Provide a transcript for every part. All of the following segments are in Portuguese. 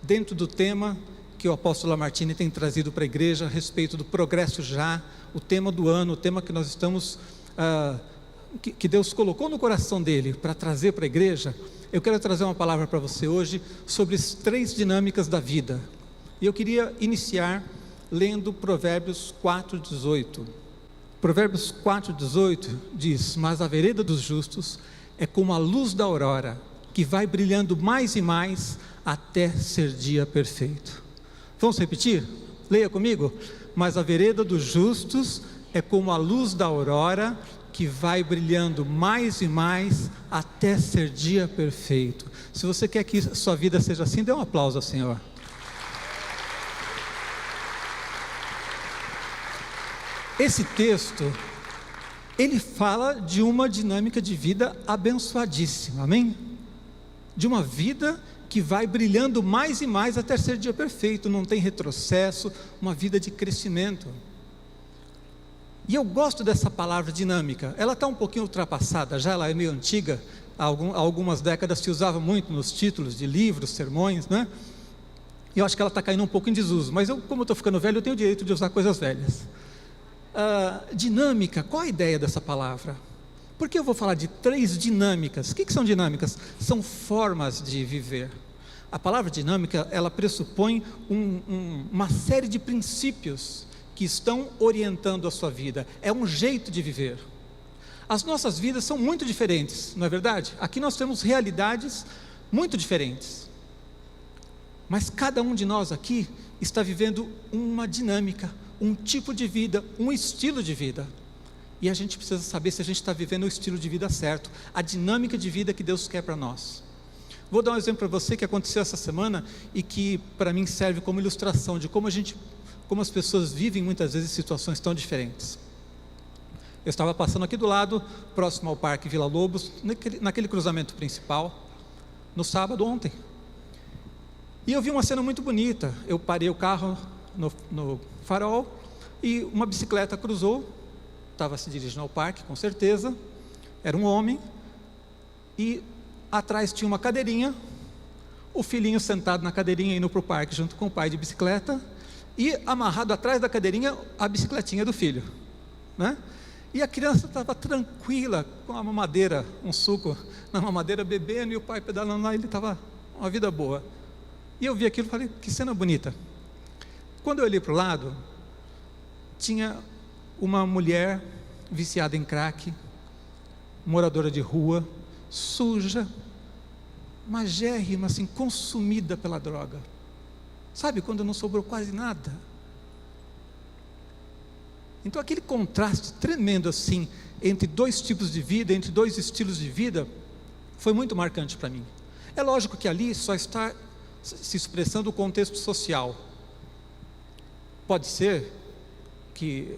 dentro do tema que o apóstolo Lamartine tem trazido para a igreja a respeito do progresso já, o tema do ano, o tema que nós estamos, que Deus colocou no coração dele para trazer para a igreja. Eu quero trazer uma palavra para você hoje sobre as 3 dinâmicas da vida. E eu queria iniciar lendo Provérbios 4:18. Provérbios 4:18 diz: mas a vereda dos justos é como a luz da aurora, que vai brilhando mais e mais até ser dia perfeito. Vamos repetir? Leia comigo. Mas a vereda dos justos é como a luz da aurora, que vai brilhando mais e mais até ser dia perfeito. Se você quer que sua vida seja assim, dê um aplauso ao Senhor. Esse texto, ele fala de uma dinâmica de vida abençoadíssima, amém? De uma vida que vai brilhando mais e mais até ser dia perfeito, não tem retrocesso, uma vida de crescimento. E eu gosto dessa palavra dinâmica. Ela está um pouquinho ultrapassada, já ela é meio antiga, há algumas décadas se usava muito nos títulos de livros, sermões, né? E eu acho que ela está caindo um pouco em desuso, mas como eu estou ficando velho, eu tenho o direito de usar coisas velhas. Dinâmica, qual a ideia dessa palavra? Por que eu vou falar de 3 dinâmicas? O que são dinâmicas? São formas de viver. A palavra dinâmica, ela pressupõe uma série de princípios que estão orientando a sua vida. É um jeito de viver. As nossas vidas são muito diferentes, não é verdade? Aqui nós temos realidades muito diferentes. Mas cada um de nós aqui está vivendo uma dinâmica, um tipo de vida, um estilo de vida. E a gente precisa saber se a gente está vivendo o estilo de vida certo, a dinâmica de vida que Deus quer para nós. Vou dar um exemplo para você que aconteceu essa semana e que para mim serve como ilustração de como as pessoas vivem muitas vezes situações tão diferentes. Eu estava passando aqui do lado, próximo ao Parque Vila Lobos, naquele cruzamento principal, no sábado ontem. E eu vi uma cena muito bonita. Eu parei o carro no farol e uma bicicleta cruzou. Estava se dirigindo ao parque, com certeza. Era um homem. E atrás tinha uma cadeirinha. O filhinho sentado na cadeirinha indo para o parque junto com o pai de bicicleta. E amarrado atrás da cadeirinha a bicicletinha do filho, né? E a criança estava tranquila, com a mamadeira, um suco na mamadeira, bebendo, e o pai pedalando lá, ele estava uma vida boa. E eu vi aquilo e falei, que cena bonita. Quando eu olhei para o lado, tinha uma mulher viciada em crack, moradora de rua, suja, magérrima, assim, consumida pela droga. Sabe, quando não sobrou quase nada. Então aquele contraste tremendo assim, entre 2 tipos de vida, entre 2 estilos de vida, foi muito marcante para mim. É lógico que ali só está se expressando o contexto social. Pode ser que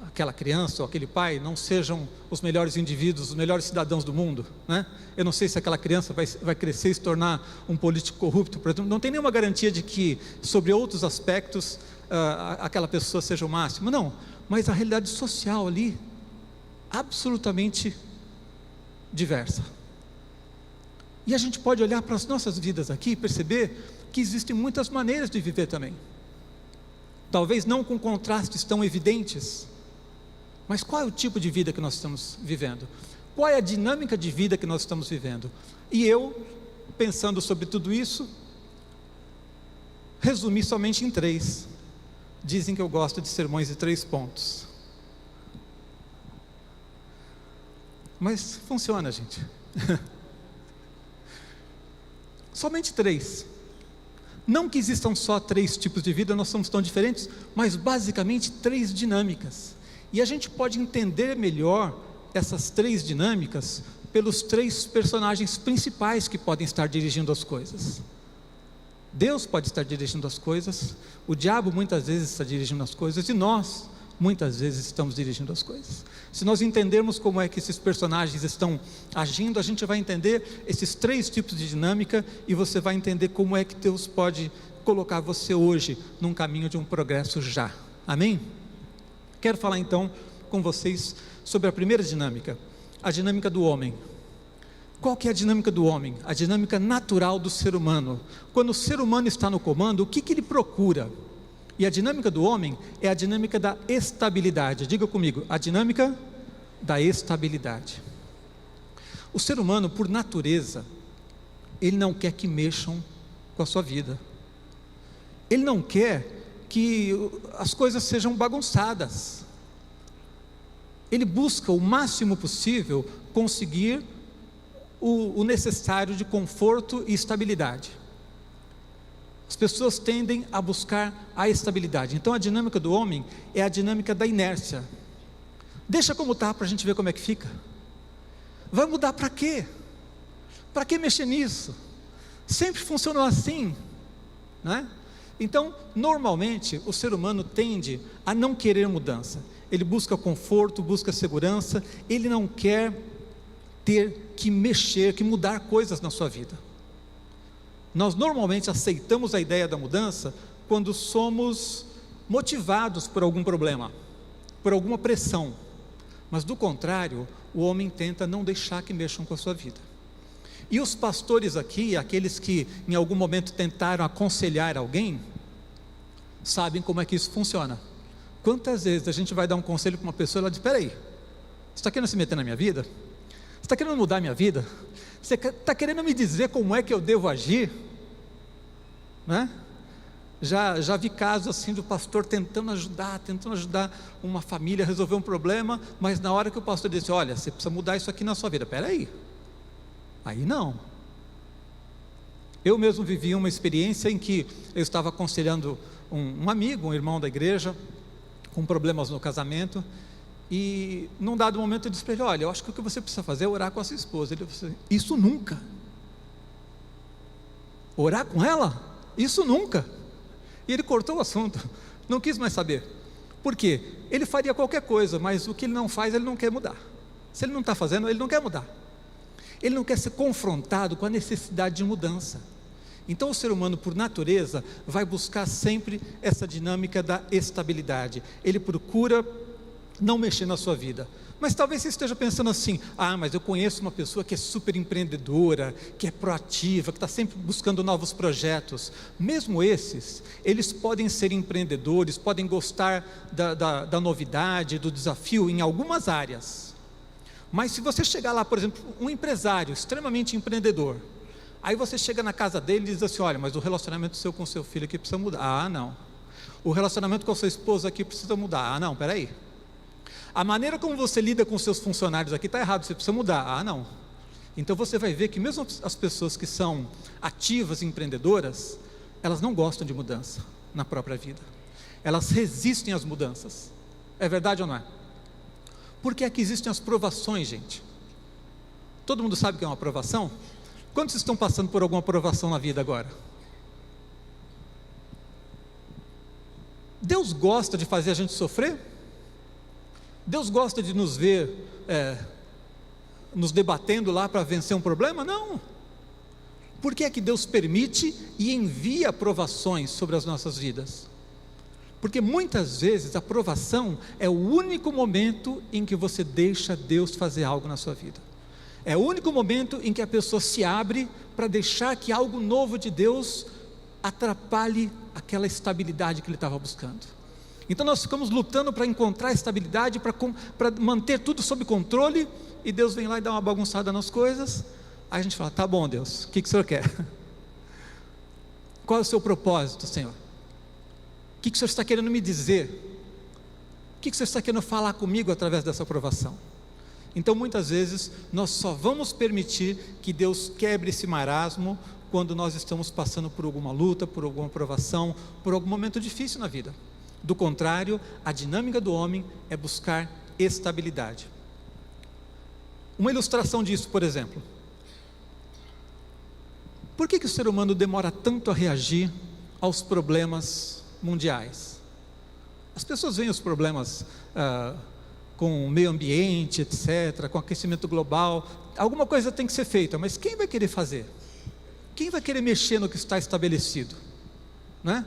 aquela criança ou aquele pai não sejam os melhores indivíduos, os melhores cidadãos do mundo, né? Eu não sei se aquela criança vai crescer e se tornar um político corrupto, por exemplo. Não tem nenhuma garantia de que sobre outros aspectos aquela pessoa seja o máximo, não, mas a realidade social ali absolutamente diversa. E a gente pode olhar para as nossas vidas aqui e perceber que existem muitas maneiras de viver também, talvez não com contrastes tão evidentes, mas qual é o tipo de vida que nós estamos vivendo? Qual é a dinâmica de vida que nós estamos vivendo? E eu, pensando sobre tudo isso, resumi somente em 3. Dizem que eu gosto de sermões de 3 pontos. Mas funciona, gente. Somente 3. Não que existam só 3 tipos de vida, nós somos tão diferentes, mas basicamente 3 dinâmicas. E a gente pode entender melhor essas 3 dinâmicas pelos 3 personagens principais que podem estar dirigindo as coisas. Deus pode estar dirigindo as coisas, o diabo muitas vezes está dirigindo as coisas, e nós muitas vezes estamos dirigindo as coisas. Se nós entendermos como é que esses personagens estão agindo, a gente vai entender esses 3 tipos de dinâmica, e você vai entender como é que Deus pode colocar você hoje num caminho de um progresso já. Amém? Quero falar então com vocês sobre a primeira dinâmica, a dinâmica do homem. Qual que é a dinâmica do homem? A dinâmica natural do ser humano. Quando o ser humano está no comando, o que ele procura? E a dinâmica do homem é a dinâmica da estabilidade. Diga comigo, a dinâmica da estabilidade. O ser humano, por natureza, ele não quer que mexam com a sua vida. Ele não quer que as coisas sejam bagunçadas. Ele busca o máximo possível conseguir o necessário de conforto e estabilidade. As pessoas tendem a buscar a estabilidade. Então a dinâmica do homem é a dinâmica da inércia. Deixa como está para a gente ver como é que fica. Vai mudar para quê? Para que mexer nisso? Sempre funcionou assim, né? Então, normalmente, o ser humano tende a não querer mudança. Ele busca conforto, busca segurança, ele não quer ter que mexer, que mudar coisas na sua vida. Nós normalmente aceitamos a ideia da mudança quando somos motivados por algum problema, por alguma pressão. Mas do contrário, o homem tenta não deixar que mexam com a sua vida. E os pastores aqui, aqueles que em algum momento tentaram aconselhar alguém, sabem como é que isso funciona. Quantas vezes a gente vai dar um conselho para uma pessoa e ela diz: espera aí, você está querendo se meter na minha vida? Você está querendo mudar a minha vida? Você está querendo me dizer como é que eu devo agir? Né? Já vi casos assim do pastor tentando ajudar uma família a resolver um problema, mas na hora que o pastor disse: olha, você precisa mudar isso aqui na sua vida. Espera aí não. Eu mesmo vivi uma experiência em que eu estava aconselhando um amigo, um irmão da igreja, com problemas no casamento, e num dado momento eu disse para ele: olha, eu acho que o que você precisa fazer é orar com a sua esposa. Ele disse: isso nunca. Orar com ela? Isso nunca. E ele cortou o assunto, não quis mais saber. Por quê? Ele faria qualquer coisa, mas o que ele não faz, ele não quer mudar. Se ele não está fazendo, ele não quer mudar. Ele não quer ser confrontado com a necessidade de mudança. Então o ser humano, por natureza, vai buscar sempre essa dinâmica da estabilidade. Ele procura não mexer na sua vida. Mas talvez você esteja pensando assim: ah, mas eu conheço uma pessoa que é super empreendedora, que é proativa, que está sempre buscando novos projetos. Mesmo esses, eles podem ser empreendedores, podem gostar da novidade, do desafio em algumas áreas. Mas se você chegar lá, por exemplo, um empresário extremamente empreendedor, aí você chega na casa dele e diz assim: olha, mas o relacionamento seu com seu filho aqui precisa mudar. Ah, não. O relacionamento com a sua esposa aqui precisa mudar. Ah, não, peraí. A maneira como você lida com seus funcionários aqui está errado, você precisa mudar. Ah, não. Então você vai ver que mesmo as pessoas que são ativas e empreendedoras, elas não gostam de mudança na própria vida. Elas resistem às mudanças. É verdade ou não é? Por que é que existem as provações, gente? Todo mundo sabe o que é uma provação? Quantos estão passando por alguma provação na vida agora? Deus gosta de fazer a gente sofrer? Deus gosta de nos ver nos debatendo lá para vencer um problema? Não. Por que é que Deus permite e envia provações sobre as nossas vidas? Porque muitas vezes a provação é o único momento em que você deixa Deus fazer algo na sua vida. É o único momento em que a pessoa se abre para deixar que algo novo de Deus atrapalhe aquela estabilidade que ele estava buscando. Então nós ficamos lutando para encontrar estabilidade, para manter tudo sob controle, e Deus vem lá e dá uma bagunçada nas coisas. Aí a gente fala: tá bom, Deus, o que o Senhor quer? Qual é o seu propósito, Senhor? O que o Senhor está querendo me dizer? O que o Senhor está querendo falar comigo através dessa provação? Então muitas vezes nós só vamos permitir que Deus quebre esse marasmo quando nós estamos passando por alguma luta, por alguma provação, por algum momento difícil na vida. Do contrário, a dinâmica do homem é buscar estabilidade. Uma ilustração disso, por exemplo: por que o ser humano demora tanto a reagir aos problemas mundiais? As pessoas veem os problemas com o meio ambiente, etc., com aquecimento global. Alguma coisa tem que ser feita, mas quem vai querer fazer? Quem vai querer mexer no que está estabelecido? Né?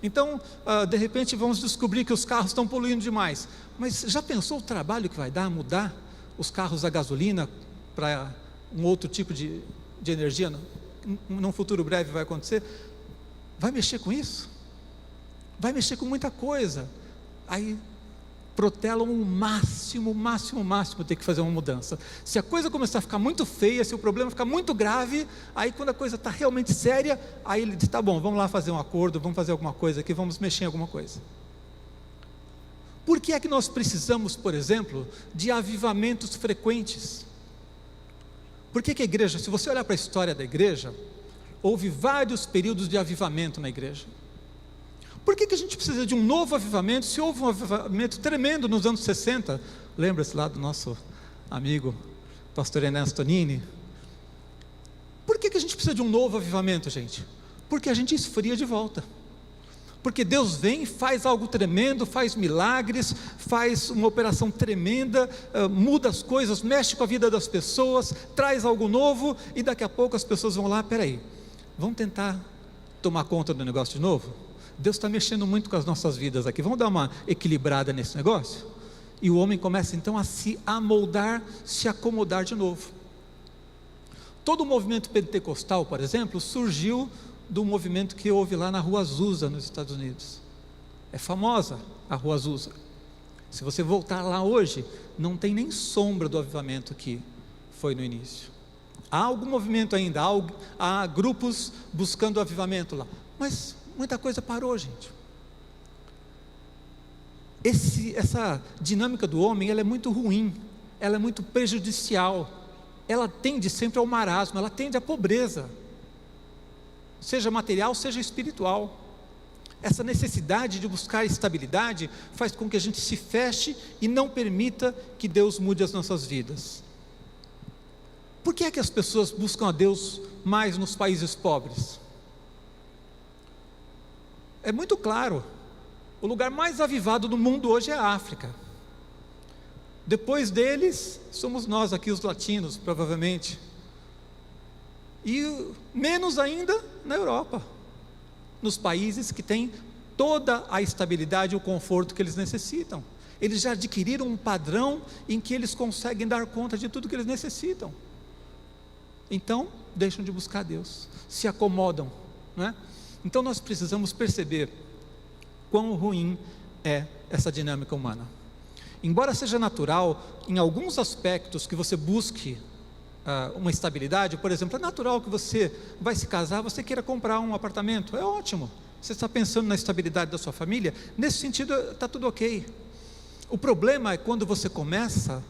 Então, de repente vamos descobrir que os carros estão poluindo demais, mas já pensou o trabalho que vai dar mudar os carros a gasolina para um outro tipo de energia, num futuro breve vai acontecer, vai mexer com isso? Vai mexer com muita coisa. Aí protelam o máximo, ter que fazer uma mudança. Se a coisa começar a ficar muito feia, se o problema ficar muito grave, aí quando a coisa está realmente séria, aí ele diz, tá bom, vamos lá fazer um acordo, vamos fazer alguma coisa aqui, vamos mexer em alguma coisa. Por que é que nós precisamos, por exemplo, de avivamentos frequentes? Por que a igreja, se você olhar para a história da igreja, houve vários períodos de avivamento na igreja. Por que a gente precisa de um novo avivamento, se houve um avivamento tremendo nos anos 60? Lembra-se lá do nosso amigo, pastor Ernesto Nini? Por que a gente precisa de um novo avivamento, gente? Porque a gente esfria de volta. Porque Deus vem, faz algo tremendo, faz milagres, faz uma operação tremenda, muda as coisas, mexe com a vida das pessoas, traz algo novo, e daqui a pouco as pessoas vão lá, peraí, vamos tentar tomar conta do negócio de novo? Deus está mexendo muito com as nossas vidas aqui, vamos dar uma equilibrada nesse negócio? E o homem começa então a se amoldar, se acomodar de novo. Todo o movimento pentecostal, por exemplo, surgiu do movimento que houve lá na Rua Azusa, nos Estados Unidos. É famosa a Rua Azusa. Se você voltar lá hoje, não tem nem sombra do avivamento que foi no início. Há algum movimento ainda, há grupos buscando avivamento lá, mas muita coisa parou, gente. Essa dinâmica do homem, ela é muito ruim, ela é muito prejudicial, ela tende sempre ao marasmo, ela tende à pobreza, seja material, seja espiritual. Essa necessidade de buscar estabilidade faz com que a gente se feche e não permita que Deus mude as nossas vidas. Por que é que as pessoas buscam a Deus mais nos países pobres? É muito claro, o lugar mais avivado do mundo hoje é a África. Depois deles, somos nós aqui, os latinos, provavelmente. E menos ainda na Europa, nos países que têm toda a estabilidade e o conforto que eles necessitam. Eles já adquiriram um padrão em que eles conseguem dar conta de tudo que eles necessitam. Então, deixam de buscar Deus, se acomodam, não é? Então nós precisamos perceber quão ruim é essa dinâmica humana. Embora seja natural, em alguns aspectos, que você busque uma estabilidade, por exemplo, é natural que você vai se casar, você queira comprar um apartamento, é ótimo, você está pensando na estabilidade da sua família, nesse sentido está tudo ok. O problema é quando você começa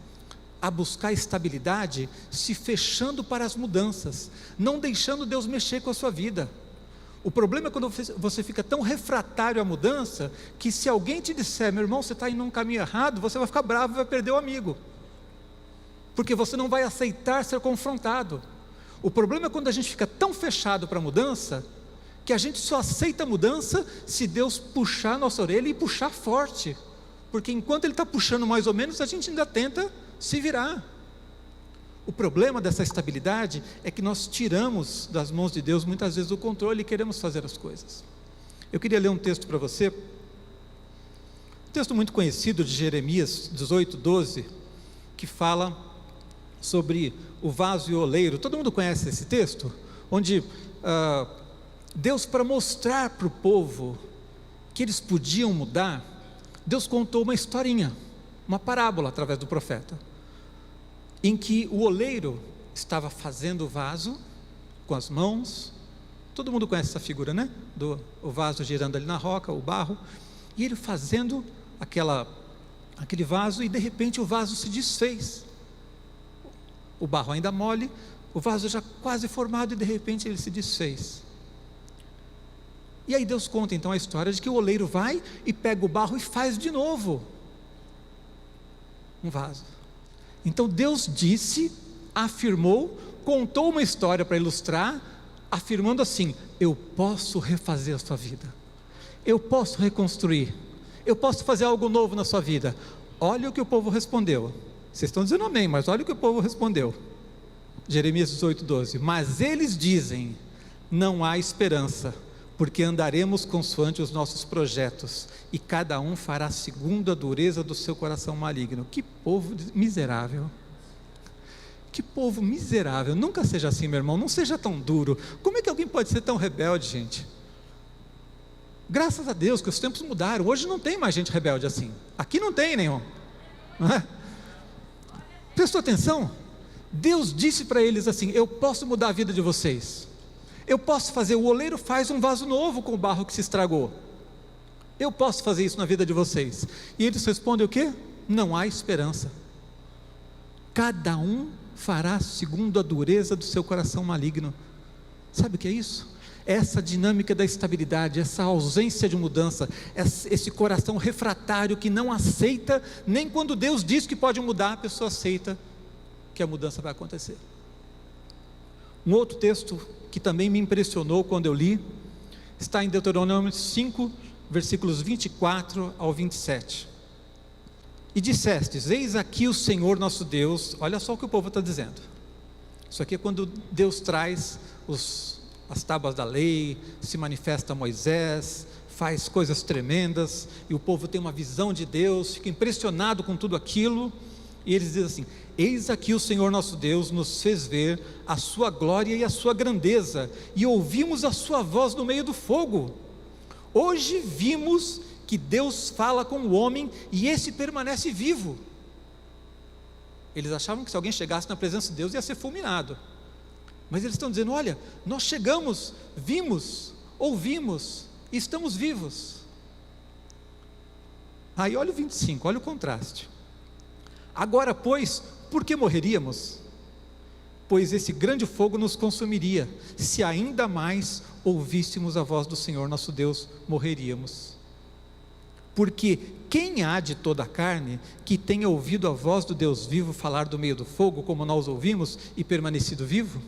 a buscar estabilidade, se fechando para as mudanças, não deixando Deus mexer com a sua vida. O problema é quando você fica tão refratário à mudança, que se alguém te disser, meu irmão, você está indo num caminho errado, você vai ficar bravo e vai perder o amigo, porque você não vai aceitar ser confrontado. O problema é quando a gente fica tão fechado para a mudança, que a gente só aceita a mudança se Deus puxar a nossa orelha e puxar forte, porque enquanto Ele está puxando mais ou menos, a gente ainda tenta se virar. O problema dessa estabilidade é que nós tiramos das mãos de Deus muitas vezes o controle e queremos fazer as coisas. Eu queria ler um texto para você, um texto muito conhecido de Jeremias 18:12, que fala sobre o vaso e o oleiro. Todo mundo conhece esse texto? Onde Deus, para mostrar para o povo que eles podiam mudar, Deus contou uma historinha, uma parábola através do profeta, em que o oleiro estava fazendo o vaso com as mãos. Todo mundo conhece essa figura, né? O vaso girando ali na roca, o barro, e ele fazendo aquele vaso, e de repente o vaso se desfez. O barro ainda mole, o vaso já quase formado, e de repente ele se desfez. E aí Deus conta então a história de que o oleiro vai e pega o barro e faz de novo um vaso. Então Deus disse, afirmou, contou uma história para ilustrar, afirmando assim: eu posso refazer a sua vida, eu posso reconstruir, eu posso fazer algo novo na sua vida. Olha o que o povo respondeu. Vocês estão dizendo amém, mas olha o que o povo respondeu. Jeremias 18:12. Mas eles dizem: não há esperança, porque andaremos consoante os nossos projetos, e cada um fará segundo a dureza do seu coração maligno. Que povo miserável, Que povo miserável. Nunca seja assim, meu irmão, não seja tão duro. Como é que alguém pode ser tão rebelde, gente? Graças a Deus que os tempos mudaram. Hoje não tem mais gente rebelde assim. Aqui não tem nenhum, não é? Prestou atenção? Deus disse para eles assim: eu posso mudar a vida de vocês. Eu posso fazer, o oleiro faz um vaso novo com o barro que se estragou. Eu posso fazer isso na vida de vocês. E eles respondem o quê? Não há esperança. Cada um fará segundo a dureza do seu coração maligno. Sabe o que é isso? Essa dinâmica da estabilidade, essa ausência de mudança, esse coração refratário que não aceita, nem quando Deus diz que pode mudar, a pessoa aceita que a mudança vai acontecer. Um outro texto que também me impressionou quando eu li, está em Deuteronômio 5, versículos 24 ao 27. E dissestes: eis aqui o Senhor nosso Deus. Olha só o que o povo está dizendo. Isso aqui é quando Deus traz as tábuas da lei, se manifesta a Moisés, faz coisas tremendas, e o povo tem uma visão de Deus, fica impressionado com tudo aquilo, e eles dizem assim: eis aqui o Senhor nosso Deus nos fez ver a sua glória e a sua grandeza, e ouvimos a sua voz no meio do fogo. Hoje vimos que Deus fala com o homem, e esse permanece vivo. Eles achavam que se alguém chegasse na presença de Deus ia ser fulminado, mas eles estão dizendo: olha, nós chegamos, vimos, ouvimos, e estamos vivos. Aí olha o 25, olha o contraste. Agora pois, por que morreríamos? Pois esse grande fogo nos consumiria. Se ainda mais ouvíssemos a voz do Senhor nosso Deus, morreríamos. Porque quem há de toda a carne que tenha ouvido a voz do Deus vivo falar do meio do fogo, como nós ouvimos, e permanecido vivo?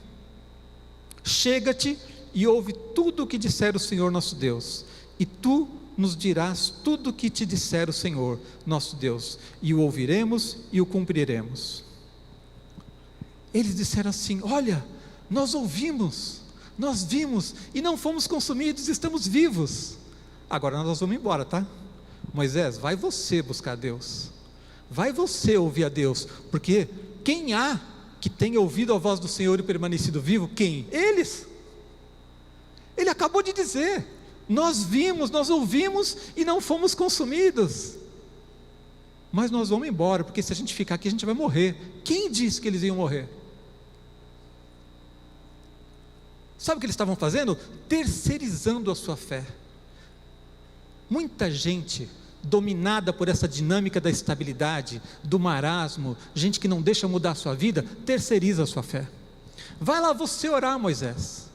Chega-te e ouve tudo o que disser o Senhor nosso Deus, e tu nos dirás tudo o que te disser o Senhor nosso Deus, e o ouviremos e o cumpriremos. Eles disseram assim: olha, nós ouvimos, nós vimos, e não fomos consumidos, estamos vivos. Agora nós vamos embora, tá? Moisés, vai você buscar Deus, vai você ouvir a Deus, porque quem há que tenha ouvido a voz do Senhor e permanecido vivo? Quem? Eles. Ele acabou de dizer: nós vimos, nós ouvimos e não fomos consumidos, mas nós vamos embora, porque se a gente ficar aqui a gente vai morrer. Quem disse que eles iam morrer? Sabe o que eles estavam fazendo? Terceirizando a sua fé. Muita gente dominada por essa dinâmica da estabilidade, do marasmo, gente que não deixa mudar a sua vida, terceiriza a sua fé. Vai lá você orar, Moisés,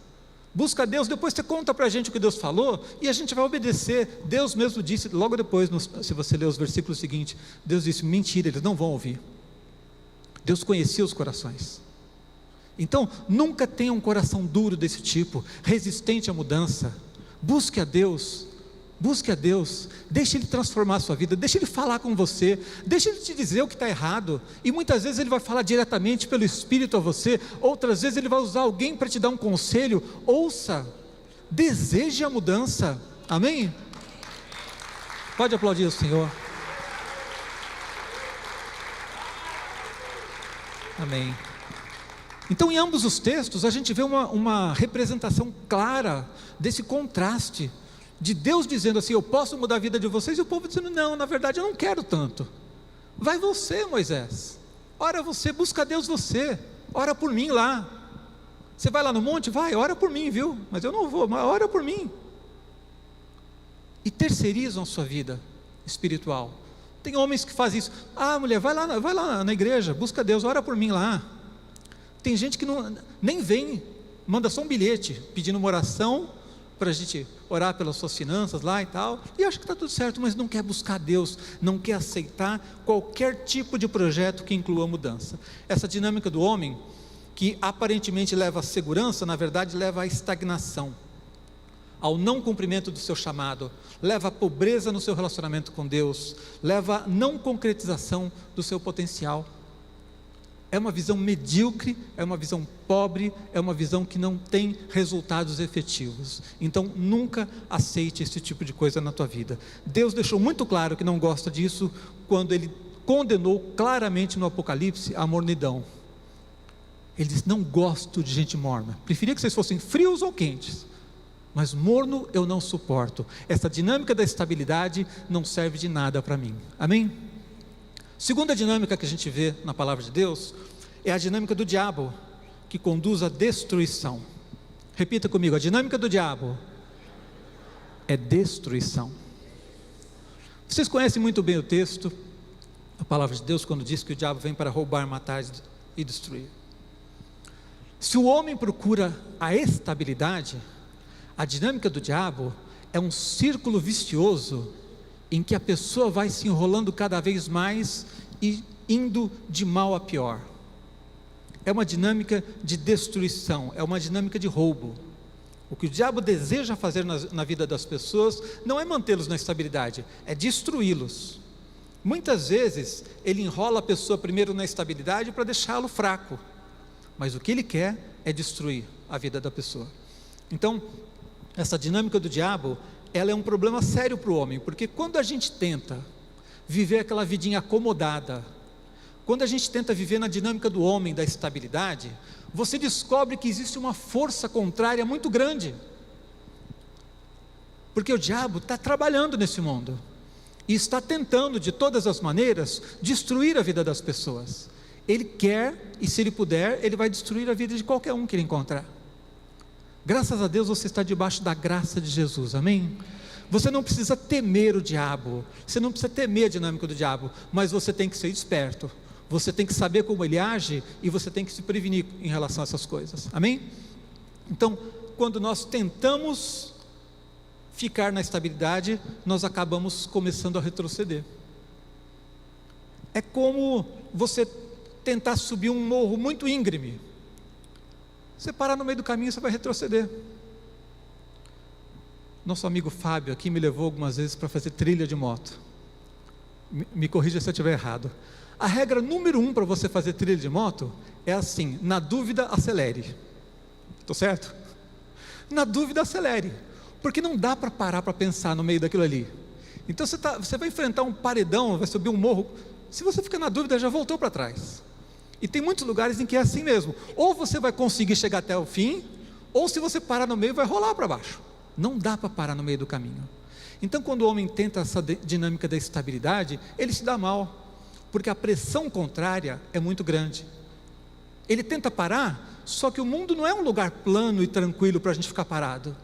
busca Deus, depois você conta para a gente o que Deus falou, e a gente vai obedecer. Deus mesmo disse, logo depois, se você ler os versículos seguintes, Deus disse: mentira, eles não vão ouvir. Deus conhecia os corações. Então, nunca tenha um coração duro desse tipo, resistente à mudança. Busque a Deus, deixe Ele transformar a sua vida, deixe Ele falar com você, deixe Ele te dizer o que está errado, e muitas vezes Ele vai falar diretamente pelo Espírito a você, outras vezes Ele vai usar alguém para te dar um conselho. Ouça, deseje a mudança, amém? Pode aplaudir o Senhor, amém. Então, em ambos os textos, a gente vê uma representação clara desse contraste, de Deus dizendo assim: eu posso mudar a vida de vocês, e o povo dizendo: não, na verdade eu não quero tanto. Vai você, Moisés, ora você, busca Deus você, ora por mim lá. Você vai lá no monte? Vai, ora por mim, viu? Mas eu não vou, mas ora por mim. E terceirizam a sua vida espiritual. Tem homens que fazem isso: ah, mulher, vai lá na igreja, busca Deus, ora por mim lá. Tem gente que nem vem, manda só um bilhete pedindo uma oração para a gente orar pelas suas finanças lá e tal, e acha que está tudo certo, mas não quer buscar Deus, não quer aceitar qualquer tipo de projeto que inclua mudança. Essa dinâmica do homem, que aparentemente leva à segurança, na verdade leva à estagnação, ao não cumprimento do seu chamado, leva à pobreza no seu relacionamento com Deus, leva à não concretização do seu potencial. É uma visão medíocre, é uma visão pobre, é uma visão que não tem resultados efetivos. Então nunca aceite esse tipo de coisa na tua vida. Deus deixou muito claro que não gosta disso quando Ele condenou claramente no Apocalipse a mornidão. Ele diz: não gosto de gente morna, preferia que vocês fossem frios ou quentes, mas morno eu não suporto. Essa dinâmica da estabilidade não serve de nada para mim. Amém? Segunda dinâmica que a gente vê na palavra de Deus é a dinâmica do diabo, que conduz à destruição. Repita comigo: a dinâmica do diabo é destruição. Vocês conhecem muito bem o texto, a palavra de Deus, quando diz que o diabo vem para roubar, matar e destruir. Se o homem procura a estabilidade, a dinâmica do diabo é um círculo vicioso em que a pessoa vai se enrolando cada vez mais e indo de mal a pior. É uma dinâmica de destruição, é uma dinâmica de roubo. O que o diabo deseja fazer na vida das pessoas não é mantê-los na estabilidade, é destruí-los. Muitas vezes ele enrola a pessoa primeiro na estabilidade para deixá-lo fraco, mas o que ele quer é destruir a vida da pessoa. Então, essa dinâmica do diabo, ela é um problema sério para o homem, porque quando a gente tenta viver aquela vidinha acomodada, quando a gente tenta viver na dinâmica do homem, da estabilidade, você descobre que existe uma força contrária muito grande, porque o diabo está trabalhando nesse mundo, e está tentando de todas as maneiras destruir a vida das pessoas. Ele quer, e se ele puder, ele vai destruir a vida de qualquer um que ele encontrar. Graças a Deus você está debaixo da graça de Jesus, amém? Você não precisa temer o diabo, você não precisa temer a dinâmica do diabo, mas você tem que ser esperto, você tem que saber como ele age, e você tem que se prevenir em relação a essas coisas, amém? Então, quando nós tentamos ficar na estabilidade, nós acabamos começando a retroceder. É como você tentar subir um morro muito íngreme, você parar no meio do caminho, você vai retroceder. Nosso amigo Fábio aqui me levou algumas vezes para fazer trilha de moto. Me corrija se eu estiver errado. A regra número 1 para você fazer trilha de moto é assim: na dúvida, acelere. Estou certo? Na dúvida, acelere, porque não dá para parar para pensar no meio daquilo ali. Então você vai enfrentar um paredão, vai subir um morro, se você ficar na dúvida, já voltou para trás. E tem muitos lugares em que é assim mesmo: ou você vai conseguir chegar até o fim, ou se você parar no meio, vai rolar para baixo. Não dá para parar no meio do caminho. Então, quando o homem tenta essa dinâmica da estabilidade, ele se dá mal, porque a pressão contrária é muito grande. Ele tenta parar, só que o mundo não é um lugar plano e tranquilo para a gente ficar parado.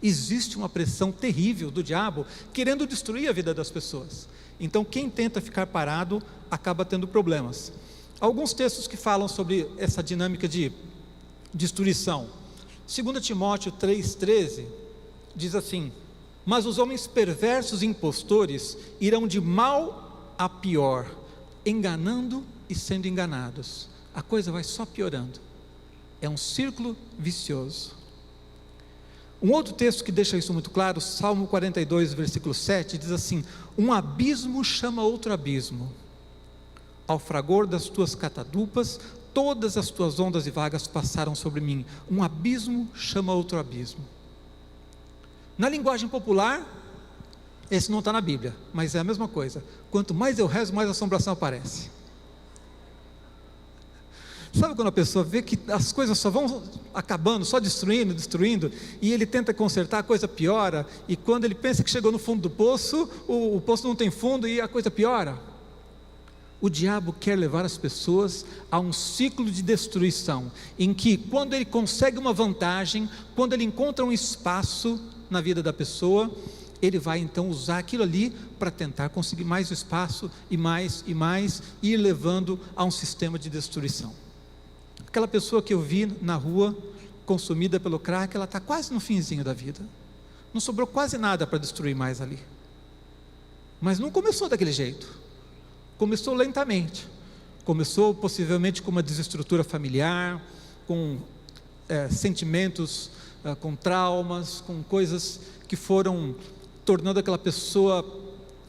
Existe uma pressão terrível do diabo querendo destruir a vida das pessoas. Então, quem tenta ficar parado acaba tendo problemas. Alguns textos que falam sobre essa dinâmica de destruição. 2 Timóteo 3,13 diz assim: mas os homens perversos e impostores irão de mal a pior, enganando e sendo enganados. A coisa vai só piorando. É um círculo vicioso. Um outro texto que deixa isso muito claro, Salmo 42, versículo 7, diz assim: um abismo chama outro abismo, ao fragor das tuas catadupas, todas as tuas ondas e vagas passaram sobre mim. Um abismo chama outro abismo. Na linguagem popular, esse não está na Bíblia, mas é a mesma coisa: quanto mais eu rezo, mais assombração aparece. Sabe quando a pessoa vê que as coisas só vão acabando, só destruindo, e ele tenta consertar, a coisa piora, e quando ele pensa que chegou no fundo do poço, o poço não tem fundo e a coisa piora? O diabo quer levar as pessoas a um ciclo de destruição, em que quando ele consegue uma vantagem, quando ele encontra um espaço na vida da pessoa, ele vai então usar aquilo ali para tentar conseguir mais espaço, e mais, e ir levando a um sistema de destruição. Aquela pessoa que eu vi na rua, consumida pelo crack, ela está quase no finzinho da vida, não sobrou quase nada para destruir mais ali, mas não começou daquele jeito, começou lentamente, começou possivelmente com uma desestrutura familiar, com sentimentos, com traumas, com coisas que foram tornando aquela pessoa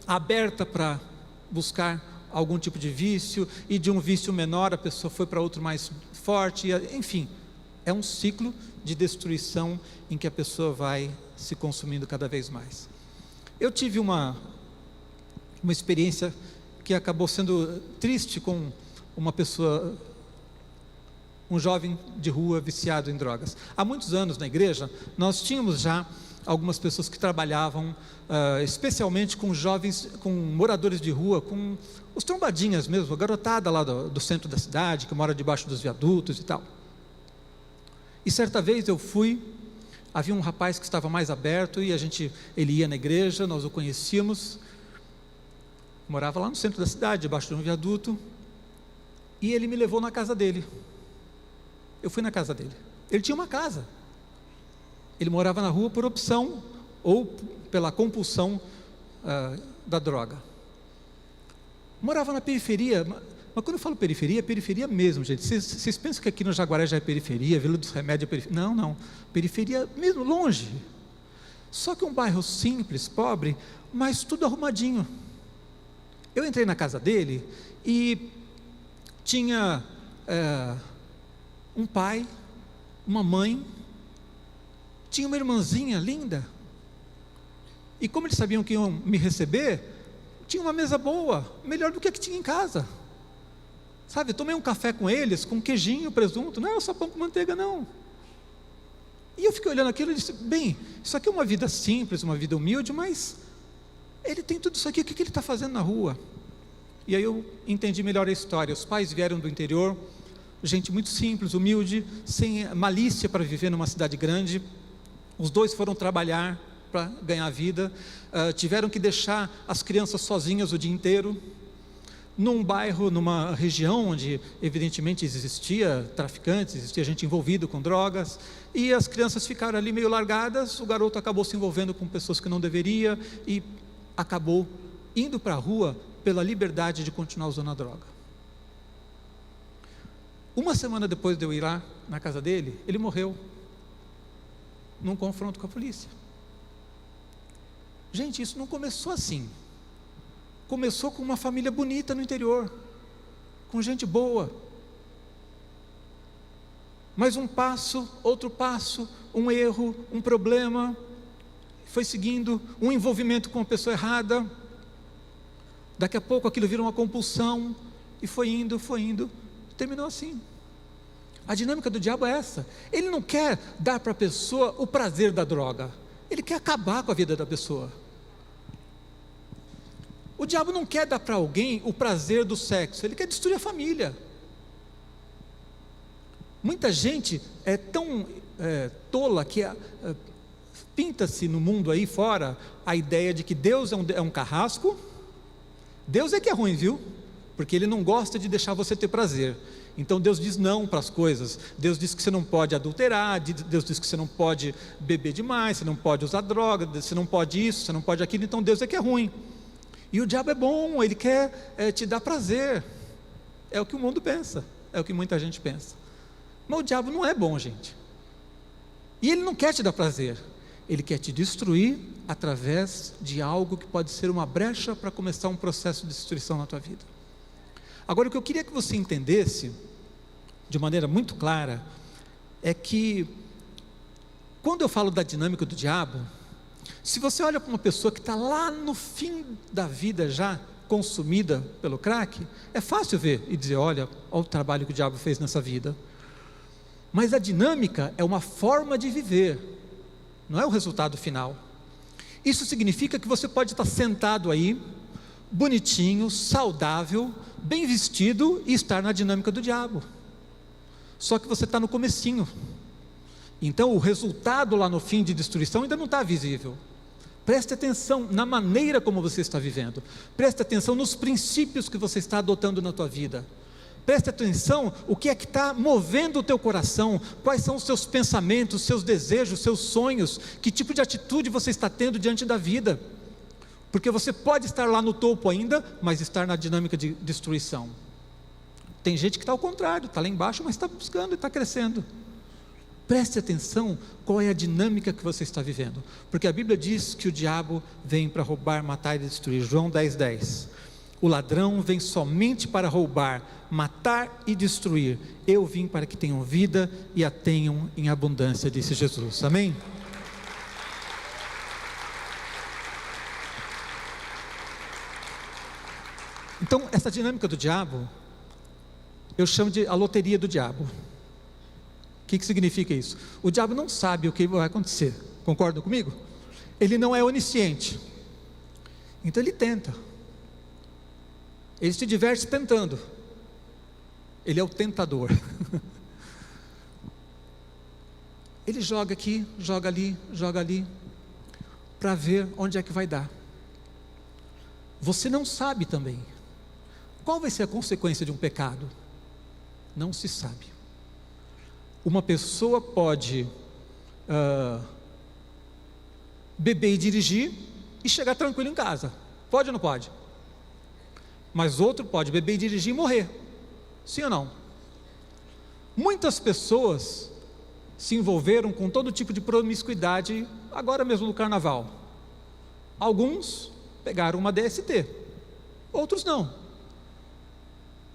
aberta para buscar algum tipo de vício, e de um vício menor a pessoa foi para outro mais forte, enfim, é um ciclo de destruição em que a pessoa vai se consumindo cada vez mais. Eu tive uma experiência que acabou sendo triste com uma pessoa, um jovem de rua viciado em drogas. Há muitos anos na igreja, nós tínhamos já algumas pessoas que trabalhavam especialmente com jovens, com moradores de rua, com os trombadinhas mesmo, a garotada lá do centro da cidade, que mora debaixo dos viadutos e tal. E certa vez eu fui, havia um rapaz que estava mais aberto, e ele ia na igreja, nós o conhecíamos, morava lá no centro da cidade, debaixo de um viaduto, e ele me levou na casa dele. Eu fui na casa dele. Ele tinha uma casa. Ele morava na rua por opção ou pela compulsão da droga. Morava na periferia, mas quando eu falo periferia, é periferia mesmo, gente. Vocês pensam que aqui no Jaguaré já é periferia, Vila dos Remédios é periferia? Não, não. Periferia mesmo, longe. Só que um bairro simples, pobre, mas tudo arrumadinho. Eu entrei na casa dele e tinha um pai, uma mãe, tinha uma irmãzinha linda, e como eles sabiam que iam me receber, tinha uma mesa boa, melhor do que a que tinha em casa, sabe? Tomei um café com eles, com queijinho, presunto, não era só pão com manteiga não, e eu fiquei olhando aquilo e disse, bem, isso aqui é uma vida simples, uma vida humilde, mas ele tem tudo isso aqui, o que ele está fazendo na rua? E aí eu entendi melhor a história. Os pais vieram do interior, gente muito simples, humilde, sem malícia para viver numa cidade grande. Os dois foram trabalhar para ganhar vida, tiveram que deixar as crianças sozinhas o dia inteiro, num bairro, numa região onde evidentemente existia traficantes, existia gente envolvida com drogas, e as crianças ficaram ali meio largadas. O garoto acabou se envolvendo com pessoas que não deveria, e acabou indo para a rua pela liberdade de continuar usando a droga. Uma semana depois de eu ir lá na casa dele, ele morreu num confronto com a polícia. Gente, isso não começou assim. Começou com uma família bonita no interior, com gente boa. Mas um passo, outro passo, um erro, um problema, foi seguindo, um envolvimento com a pessoa errada. Daqui a pouco aquilo vira uma compulsão, e foi indo, terminou assim. A dinâmica do diabo é essa. Ele não quer dar para a pessoa o prazer da droga, ele quer acabar com a vida da pessoa. O diabo não quer dar para alguém o prazer do sexo, ele quer destruir a família. Muita gente é tão tola que pinta-se no mundo aí fora a ideia de que Deus é um carrasco. Deus é que é ruim, viu? Porque Ele não gosta de deixar você ter prazer. Então Deus diz não para as coisas. Deus diz que você não pode adulterar, Deus diz que você não pode beber demais, você não pode usar droga, você não pode isso, você não pode aquilo. Então Deus é que é ruim. E o diabo é bom, ele quer te dar prazer. É o que o mundo pensa, é o que muita gente pensa. Mas o diabo não é bom, gente. E ele não quer te dar prazer, ele quer te destruir através de algo que pode ser uma brecha para começar um processo de destruição na tua vida. Agora, o que eu queria que você entendesse de maneira muito clara é que quando eu falo da dinâmica do diabo, se você olha para uma pessoa que está lá no fim da vida já consumida pelo crack, é fácil ver e dizer, olha o trabalho que o diabo fez nessa vida. Mas a dinâmica é uma forma de viver, não é o resultado final. Isso significa que você pode estar sentado aí, bonitinho, saudável, bem vestido e estar na dinâmica do diabo. Só que você está no comecinho. Então o resultado lá no fim de destruição ainda não está visível. Preste atenção na maneira como você está vivendo. Preste atenção nos princípios que você está adotando na tua vida. Preste atenção o que é que está movendo o teu coração, quais são os seus pensamentos, seus desejos, seus sonhos, que tipo de atitude você está tendo diante da vida, porque você pode estar lá no topo ainda, mas estar na dinâmica de destruição. Tem gente que está ao contrário, está lá embaixo, mas está buscando e está crescendo. Preste atenção qual é a dinâmica que você está vivendo, porque a Bíblia diz que o diabo vem para roubar, matar e destruir. João 10:10. O ladrão vem somente para roubar, matar e destruir. Eu vim para que tenham vida e a tenham em abundância, disse Jesus. Amém? Então, essa dinâmica do diabo, eu chamo de a loteria do diabo. que significa isso? O diabo não sabe o que vai acontecer, concordam comigo? Ele não é onisciente, então ele tenta, ele se diverte tentando, ele é o tentador. Ele joga aqui, joga ali, para ver onde é que vai dar. Você não sabe também qual vai ser a consequência de um pecado. Não se sabe. Uma pessoa pode beber e dirigir e chegar tranquilo em casa. Pode ou não pode? Mas outro pode beber e dirigir e morrer. Sim ou não? Muitas pessoas se envolveram com todo tipo de promiscuidade agora mesmo no carnaval. Alguns pegaram uma DST, outros não.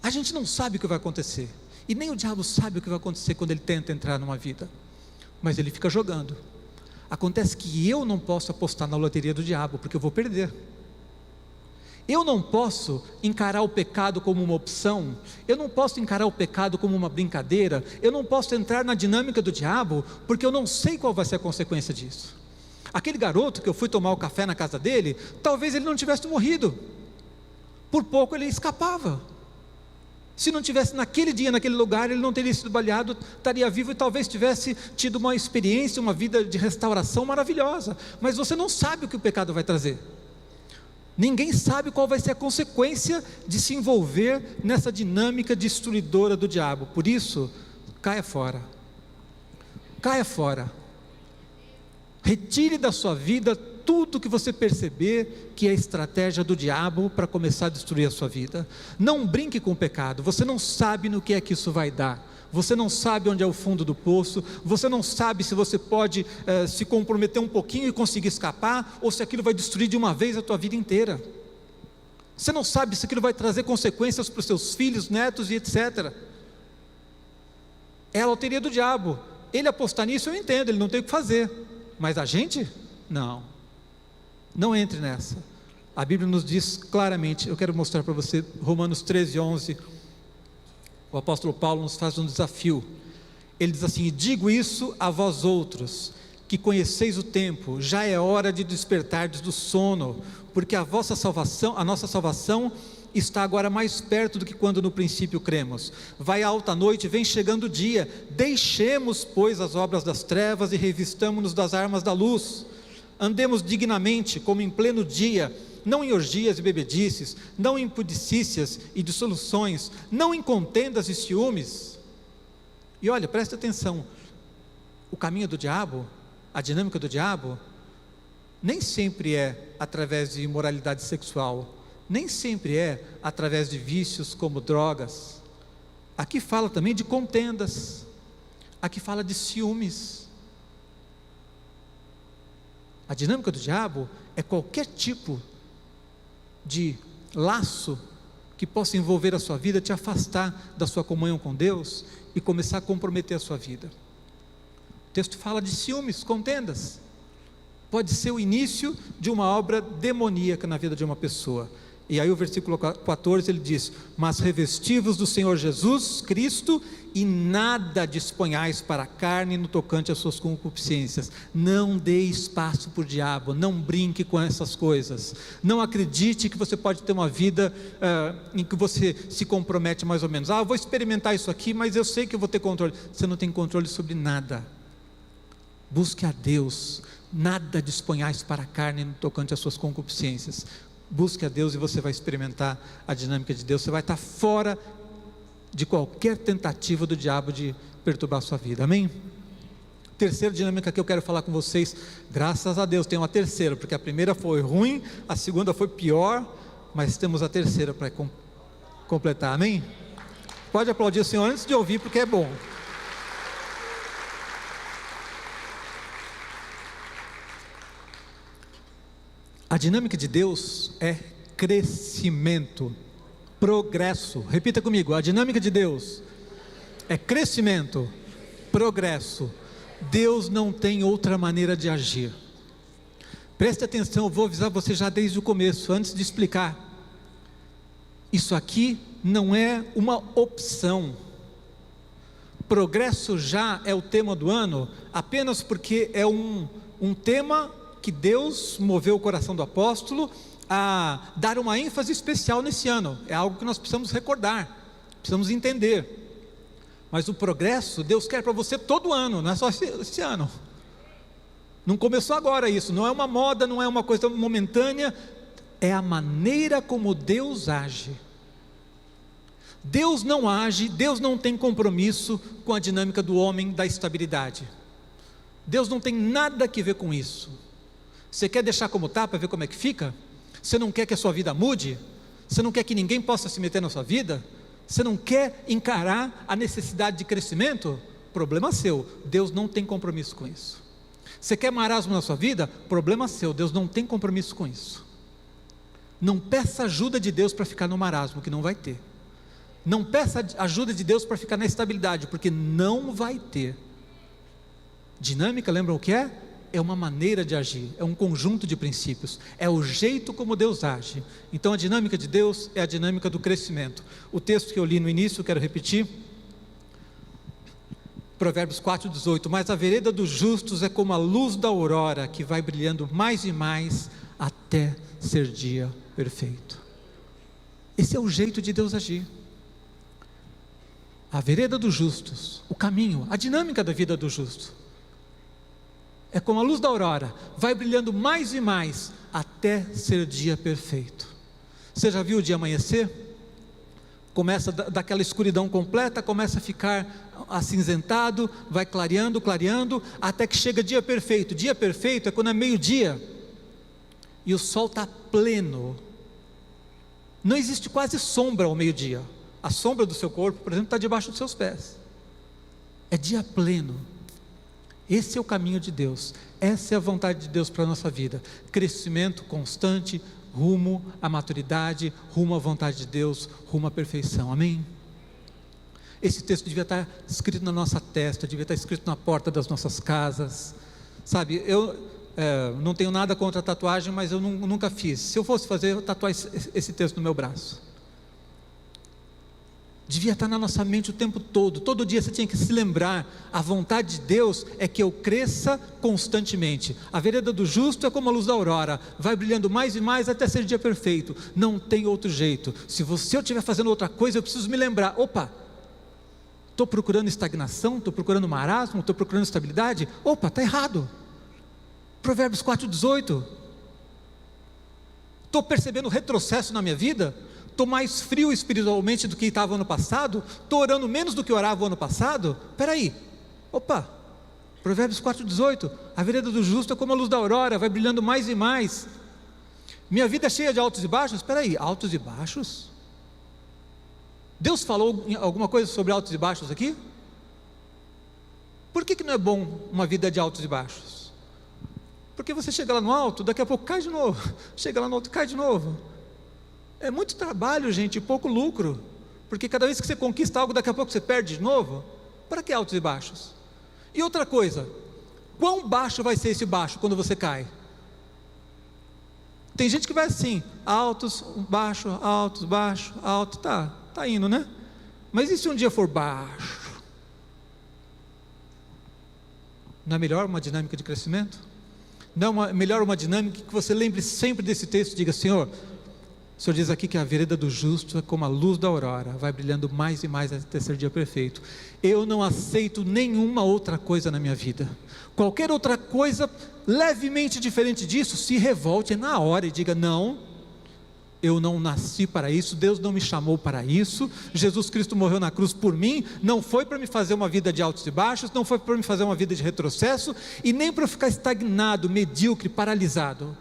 A gente não sabe o que vai acontecer, e nem o diabo sabe o que vai acontecer quando ele tenta entrar numa vida, mas ele fica jogando. Acontece que eu não posso apostar na loteria do diabo, porque eu vou perder. Eu não posso encarar o pecado como uma opção, eu não posso encarar o pecado como uma brincadeira, eu não posso entrar na dinâmica do diabo, porque eu não sei qual vai ser a consequência disso. Aquele garoto que eu fui tomar o café na casa dele, talvez ele não tivesse morrido, por pouco ele escapava. Se não tivesse naquele dia, naquele lugar, ele não teria sido baleado, estaria vivo e talvez tivesse tido uma experiência, uma vida de restauração maravilhosa. Mas você não sabe o que o pecado vai trazer. Ninguém sabe qual vai ser a consequência de se envolver nessa dinâmica destruidora do diabo. Por isso, caia fora. Caia fora. Retire da sua vida tudo que você perceber que é estratégia do diabo para começar a destruir a sua vida. Não brinque com o pecado. Você não sabe no que é que isso vai dar. Você não sabe onde é o fundo do poço, você não sabe se você pode se comprometer um pouquinho e conseguir escapar, ou se aquilo vai destruir de uma vez a tua vida inteira. Você não sabe se aquilo vai trazer consequências para os seus filhos, netos e etc. É a loteria do diabo. Ele apostar nisso eu entendo, ele não tem o que fazer, mas a gente? Não entre nessa. A Bíblia nos diz claramente, eu quero mostrar para você, Romanos 13:11, o apóstolo Paulo nos faz um desafio. Ele diz assim: digo isso a vós outros, que conheceis o tempo, já é hora de despertardes do sono, porque a nossa salvação está agora mais perto do que quando no princípio cremos. Vai a alta noite, vem chegando o dia, deixemos pois as obras das trevas e revistamo-nos das armas da luz. Andemos dignamente, como em pleno dia, não em orgias e bebedices, não em pudicícias e dissoluções, não em contendas e ciúmes. E olha, presta atenção, o caminho do diabo, a dinâmica do diabo, nem sempre é através de imoralidade sexual, nem sempre é através de vícios como drogas. Aqui fala também de contendas, aqui fala de ciúmes. A dinâmica do diabo é qualquer tipo de laço que possa envolver a sua vida, te afastar da sua comunhão com Deus e começar a comprometer a sua vida. O texto fala de ciúmes, contendas. Pode ser o início de uma obra demoníaca na vida de uma pessoa. E aí o versículo 14 ele diz: mas revestivos do Senhor Jesus Cristo e nada disponhais para a carne no tocante às suas concupiscências. Não dê espaço para o diabo, não brinque com essas coisas, não acredite que você pode ter uma vida em que você se compromete mais ou menos. Eu vou experimentar isso aqui, mas eu sei que eu vou ter controle. Você não tem controle sobre nada. Busque a Deus, nada disponhais para a carne no tocante às suas concupiscências. Busque a Deus e você vai experimentar a dinâmica de Deus. Você vai estar fora de qualquer tentativa do diabo de perturbar a sua vida, amém? Terceira dinâmica que eu quero falar com vocês, graças a Deus tem uma terceira, porque a primeira foi ruim, a segunda foi pior, mas temos a terceira para completar, amém? Pode aplaudir o Senhor antes de ouvir, porque é bom. A dinâmica de Deus é crescimento, progresso. Repita comigo: a dinâmica de Deus é crescimento, progresso. Deus não tem outra maneira de agir. Preste atenção, eu vou avisar você já desde o começo, antes de explicar. Isso aqui não é uma opção. progresso já é o tema do ano, apenas porque é um tema que Deus moveu o coração do apóstolo a dar uma ênfase especial nesse ano. É algo que nós precisamos recordar, precisamos entender. Mas o progresso Deus quer para você todo ano, não é só esse ano. Não começou agora isso, não é uma moda, não é uma coisa momentânea, é a maneira como Deus age. Deus não age, Deus não tem compromisso com a dinâmica do homem, da estabilidade. Deus não tem nada a ver com isso. Você quer deixar como está para ver como é que fica? Você não quer que a sua vida mude? Você não quer que ninguém possa se meter na sua vida? Você não quer encarar a necessidade de crescimento? Problema seu, Deus não tem compromisso com isso. Você quer marasmo na sua vida? Problema seu, Deus não tem compromisso com isso. Não peça ajuda de Deus para ficar no marasmo, que não vai ter. Não peça ajuda de Deus para ficar na estabilidade, porque não vai ter. Dinâmica, lembram o que é? É uma maneira de agir, é um conjunto de princípios, é o jeito como Deus age. Então a dinâmica de Deus é a dinâmica do crescimento. O texto que eu li no início, quero repetir, Provérbios 4,18: mas a vereda dos justos é como a luz da aurora, que vai brilhando mais e mais, até ser dia perfeito. Esse é o jeito de Deus agir. A vereda dos justos, o caminho, a dinâmica da vida do justo, é como a luz da aurora, vai brilhando mais e mais, até ser dia perfeito. Você já viu o dia amanhecer? Começa daquela escuridão completa, começa a ficar acinzentado, vai clareando, clareando, até que chega dia perfeito. Dia perfeito é quando é meio-dia, e o sol está pleno. Não existe quase sombra ao meio-dia. A sombra do seu corpo, por exemplo, está debaixo dos seus pés. É dia pleno. Esse é o caminho de Deus, essa é a vontade de Deus para a nossa vida. Crescimento constante, rumo à maturidade, rumo à vontade de Deus, rumo à perfeição, amém? Esse texto devia estar escrito na nossa testa, devia estar escrito na porta das nossas casas, sabe? Eu não tenho nada contra a tatuagem, mas eu nunca fiz. Se eu fosse fazer, eu tatuar esse texto no meu braço. Devia estar na nossa mente o tempo todo dia você tinha que se lembrar, a vontade de Deus é que eu cresça constantemente. A vereda do justo é como a luz da aurora, vai brilhando mais e mais até ser dia perfeito. Não tem outro jeito. Se eu estiver fazendo outra coisa, eu preciso me lembrar, opa, estou procurando estagnação, estou procurando marasmo, estou procurando estabilidade, opa, está errado. Provérbios 4,18, estou percebendo retrocesso na minha vida, estou mais frio espiritualmente do que estava ano passado, estou orando menos do que orava o ano passado, espera aí, opa, Provérbios 4,18, a vereda do justo é como a luz da aurora, vai brilhando mais e mais, minha vida é cheia de altos e baixos, espera aí, altos e baixos? Deus falou alguma coisa sobre altos e baixos aqui? Por que não é bom uma vida de altos e baixos? Porque você chega lá no alto, daqui a pouco cai de novo, chega lá no alto, cai de novo. É muito trabalho, gente, e pouco lucro, porque cada vez que você conquista algo, daqui a pouco você perde de novo. Para que altos e baixos? E outra coisa, quão baixo vai ser esse baixo quando você cai? Tem gente que vai assim, altos, baixo, alto, tá indo, né? Mas e se um dia for baixo? Não é melhor uma dinâmica de crescimento? Não é melhor uma dinâmica que você lembre sempre desse texto e diga, Senhor, o Senhor diz aqui que a vereda do justo é como a luz da aurora, vai brilhando mais e mais até ser dia perfeito. Eu não aceito nenhuma outra coisa na minha vida. Qualquer outra coisa levemente diferente disso, se revolte na hora e diga, não, eu não nasci para isso, Deus não me chamou para isso, Jesus Cristo morreu na cruz por mim, não foi para me fazer uma vida de altos e baixos, não foi para me fazer uma vida de retrocesso, e nem para eu ficar estagnado, medíocre, paralisado.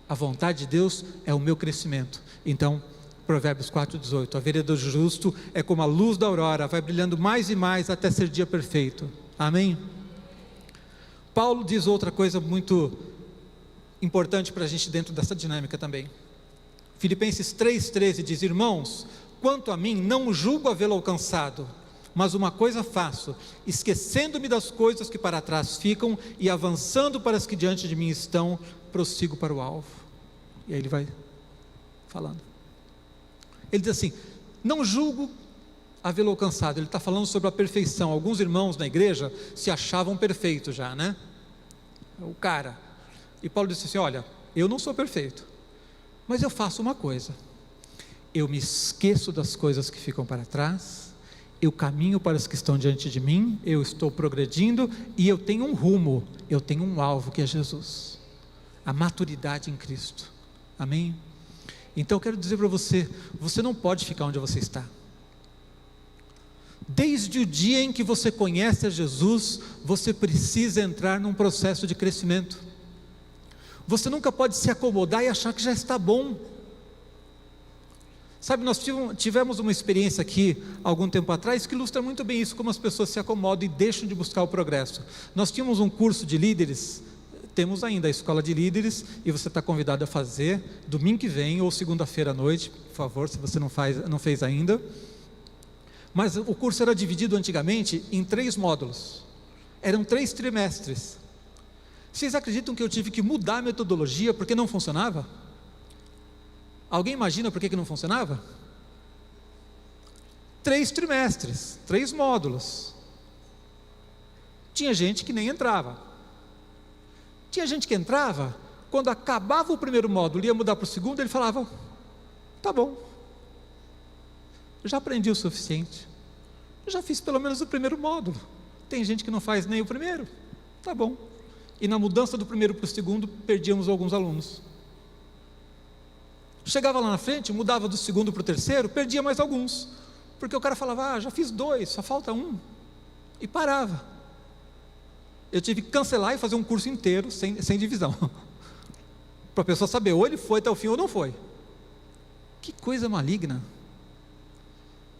A vontade de Deus é o meu crescimento. Então, Provérbios 4,18, a vereda do justo é como a luz da aurora, vai brilhando mais e mais até ser dia perfeito. Amém? Paulo diz outra coisa muito importante para a gente dentro dessa dinâmica também. Filipenses 3,13 diz, irmãos, quanto a mim, não julgo havê-lo alcançado, mas uma coisa faço, esquecendo-me das coisas que para trás ficam e avançando para as que diante de mim estão, prossigo para o alvo. E aí ele vai falando. Ele diz assim, não julgo havê-lo alcançado. Ele está falando sobre a perfeição. Alguns irmãos na igreja se achavam perfeitos já, né? O cara. E Paulo disse assim: olha, eu não sou perfeito, mas eu faço uma coisa: eu me esqueço das coisas que ficam para trás, eu caminho para as que estão diante de mim, eu estou progredindo e eu tenho um rumo, eu tenho um alvo que é Jesus, a maturidade em Cristo. Amém? Então eu quero dizer para você, você não pode ficar onde você está. Desde o dia em que você conhece a Jesus, você precisa entrar num processo de crescimento. Você nunca pode se acomodar e achar que já está bom. Sabe, nós tivemos uma experiência aqui, algum tempo atrás, que ilustra muito bem isso, como as pessoas se acomodam e deixam de buscar o progresso. Nós tínhamos um curso de líderes, temos ainda a escola de líderes, e você está convidado a fazer, domingo que vem, ou segunda-feira à noite, por favor, se você não fez ainda. Mas o curso era dividido antigamente em 3 módulos, eram 3 trimestres. Vocês acreditam que eu tive que mudar a metodologia porque não funcionava? Alguém imagina por que não funcionava? 3 trimestres, 3 módulos. Tinha gente que nem entrava. Tinha gente que entrava, quando acabava o primeiro módulo, ia mudar para o segundo, ele falava: tá bom, já aprendi o suficiente, eu já fiz pelo menos o primeiro módulo. Tem gente que não faz nem o primeiro, tá bom. E na mudança do primeiro para o segundo, perdíamos alguns alunos. Chegava lá na frente, mudava do segundo para o terceiro, perdia mais alguns, porque o cara falava: já fiz 2, só falta 1, e parava. Eu tive que cancelar e fazer um curso inteiro, sem divisão, para a pessoa saber, ou ele foi até o fim ou não foi. Que coisa maligna.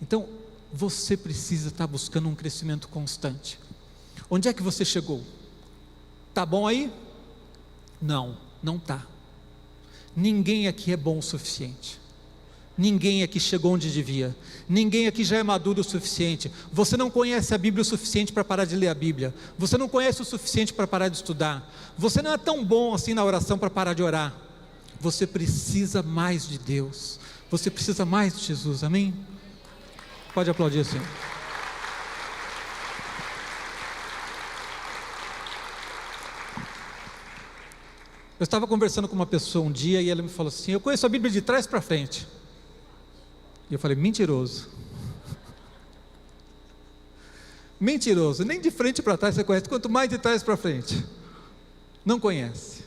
Então, você precisa estar buscando um crescimento constante. Onde é que você chegou? Está bom aí? Não, não está. Ninguém aqui é bom o suficiente. Ninguém aqui chegou onde devia. Ninguém aqui já é maduro o suficiente. Você não conhece a Bíblia o suficiente para parar de ler a Bíblia. Você não conhece o suficiente para parar de estudar. Você não é tão bom assim na oração para parar de orar. Você precisa mais de Deus. Você precisa mais de Jesus, amém? Pode aplaudir assim. Eu estava conversando com uma pessoa um dia e ela me falou assim: eu conheço a Bíblia de trás para frente. E eu falei: mentiroso. Mentiroso, nem de frente para trás você conhece, quanto mais de trás para frente. Não conhece.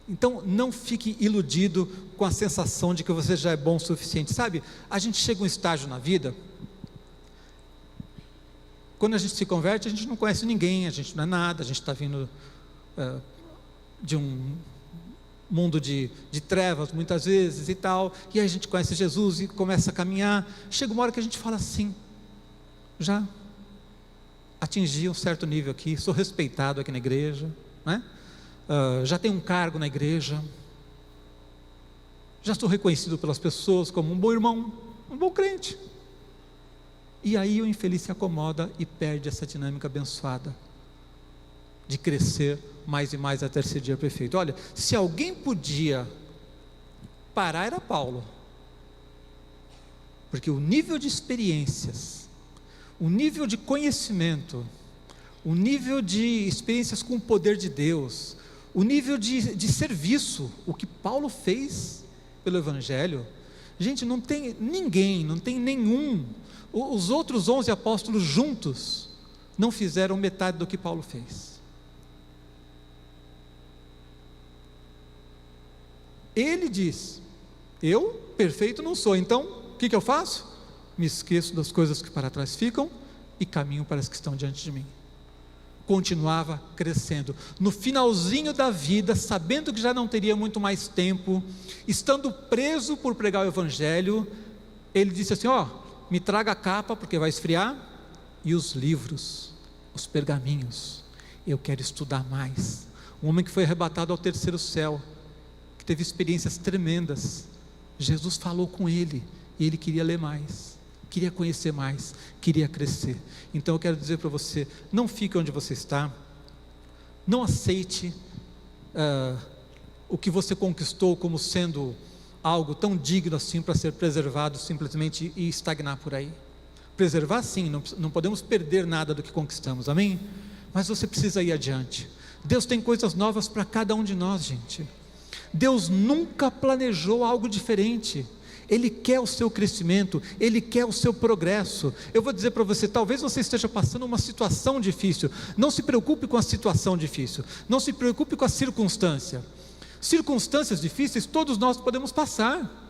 Então não fique iludido com a sensação de que você já é bom o suficiente. Sabe, a gente chega a um estágio na vida, quando a gente se converte, a gente não conhece ninguém, a gente não é nada, a gente está vindo de um mundo de trevas muitas vezes e tal, e aí a gente conhece Jesus e começa a caminhar. Chega uma hora que a gente fala assim: já atingi um certo nível aqui, sou respeitado aqui na igreja, né? Já tenho um cargo na igreja, já sou reconhecido pelas pessoas como um bom irmão, um bom crente. E aí o infeliz se acomoda e perde essa dinâmica abençoada de crescer mais e mais até ser dia perfeito. Olha, se alguém podia parar, era Paulo, porque o nível de experiências, o nível de conhecimento, o nível de experiências com o poder de Deus, o nível de serviço, o que Paulo fez pelo Evangelho, gente, não tem ninguém, não tem nenhum, os outros 11 apóstolos juntos não fizeram metade do que Paulo fez. Ele diz: eu perfeito não sou, então o que eu faço? Me esqueço das coisas que para trás ficam e caminho para as que estão diante de mim. Continuava crescendo. No finalzinho da vida, sabendo que já não teria muito mais tempo, estando preso por pregar o Evangelho, ele disse assim: me traga a capa porque vai esfriar, e os livros, os pergaminhos, eu quero estudar mais. Um homem que foi arrebatado ao terceiro céu, que teve experiências tremendas, Jesus falou com ele, e ele queria ler mais, queria conhecer mais, queria crescer. Então eu quero dizer para você: não fique onde você está, não aceite o que você conquistou como sendo algo tão digno assim para ser preservado simplesmente e estagnar por aí. Preservar sim, não podemos perder nada do que conquistamos, amém? Mas você precisa ir adiante. Deus tem coisas novas para cada um de nós, gente. Deus nunca planejou algo diferente. Ele quer o seu crescimento, Ele quer o seu progresso. Eu vou dizer para você, talvez você esteja passando uma situação difícil. Não se preocupe com a situação difícil, não se preocupe com a circunstância. Circunstâncias difíceis todos nós podemos passar,